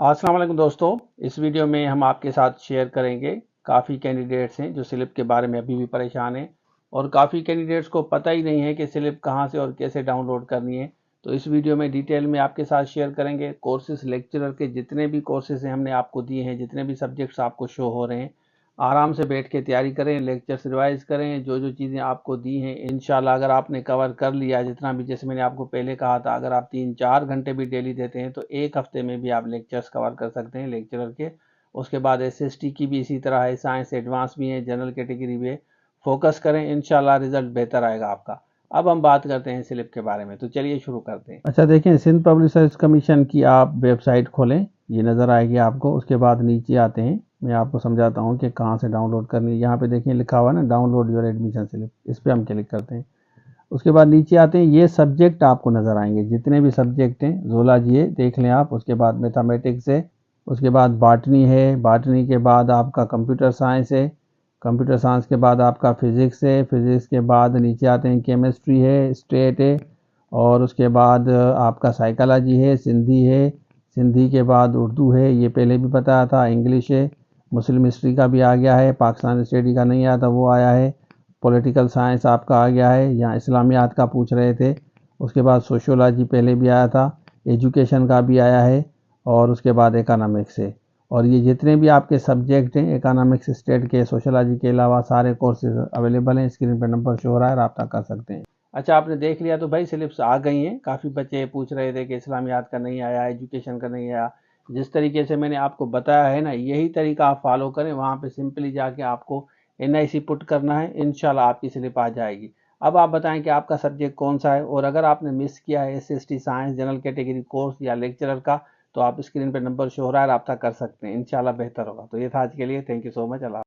अस्सलाम वालेकुम दोस्तों। इस वीडियो में हम आपके साथ शेयर करेंगे काफ़ी कैंडिडेट्स हैं जो स्लिप के बारे में अभी भी परेशान हैं और काफ़ी कैंडिडेट्स को पता ही नहीं है कि स्लिप कहां से और कैसे डाउनलोड करनी है। तो इस वीडियो में डिटेल में आपके साथ शेयर करेंगे कोर्सेज लेक्चरर के जितने भी कोर्सेज हैं हमने आपको दिए हैं, जितने भी सब्जेक्ट्स आपको शो हो रहे हैं, आराम से बैठ के तैयारी करें, लेक्चर्स रिवाइज करें। जो जो चीज़ें आपको दी हैं इंशाल्लाह अगर आपने कवर कर लिया जितना भी, जैसे मैंने आपको पहले कहा था, अगर आप 3-4 घंटे भी डेली देते हैं तो एक हफ्ते में भी आप लेक्चर्स कवर कर सकते हैं लेक्चरर के। उसके बाद एसएसटी की भी इसी तरह है, साइंस एडवांस भी है, जनरल कैटेगरी भी है। फोकस करें, इंशाल्लाह रिजल्ट बेहतर आएगा आपका। अब हम बात करते हैं स्लिप के बारे में, तो चलिए शुरू करते हैं। अच्छा देखें, सिंध पब्लिक सर्विस कमीशन की आप वेबसाइट खोलें, ये नज़र आएगी आपको। उसके बाद नीचे आते हैं, मैं आपको समझाता हूँ कि कहाँ से डाउनलोड करनी है। यहाँ पे देखिए लिखा हुआ है ना, डाउनलोड योर एडमिशन स्लिप, इस पर हम क्लिक करते हैं। उसके बाद नीचे आते हैं, ये सब्जेक्ट आपको नज़र आएंगे, जितने भी सब्जेक्ट हैं। ज़ूलॉजी है, देख लें आप। उसके बाद मैथमेटिक्स है, उसके बाद बॉटनी है, बॉटनी के बाद आपका कंप्यूटर साइंस है, कंप्यूटर साइंस के बाद आपका फिज़िक्स है, फिज़िक्स के बाद नीचे आते हैं केमिस्ट्री है, स्टेट है, और उसके बाद आपका साइकोलॉजी है, सिंधी है, सिंधी के बाद उर्दू है, ये पहले भी बताया था, इंग्लिश है, मुस्लिम हिस्ट्री का भी आ गया है, पाकिस्तान स्टडी का नहीं आया था वो आया है, पॉलिटिकल साइंस आपका आ गया है, यहाँ इस्लामियात का पूछ रहे थे। उसके बाद सोशियोलॉजी पहले भी आया था, एजुकेशन का भी आया है, और उसके बाद इकोनॉमिक्स है। और ये जितने भी आपके सब्जेक्ट हैं इकोनॉमिक्स, स्टेट के, सोशियोलॉजी के अलावा सारे कोर्सेज अवेलेबल हैं। स्क्रीन पर नंबर शो हो रहा है, रब्ता कर सकते हैं। अच्छा, आपने देख लिया तो भाई स्लिप्स आ गई हैं। काफ़ी बच्चे पूछ रहे थे कि इस्लामियात का नहीं आया, एजुकेशन का नहीं आया। जिस तरीके से मैंने आपको बताया है ना, यही तरीका आप फॉलो करें। वहाँ पे सिंपली जाके आपको एनआईसी पुट करना है, इंशाल्लाह आपकी स्लिप आ जाएगी। अब आप बताएं कि आपका सब्जेक्ट कौन सा है, और अगर आपने मिस किया है SST science general category course या लेक्चरर का, तो आप स्क्रीन पर नंबर शो हो रहा है, रब्ता कर सकते हैं। इंशाल्लाह बेहतर होगा। तो ये था आज के लिए। Thank you so much. Allah.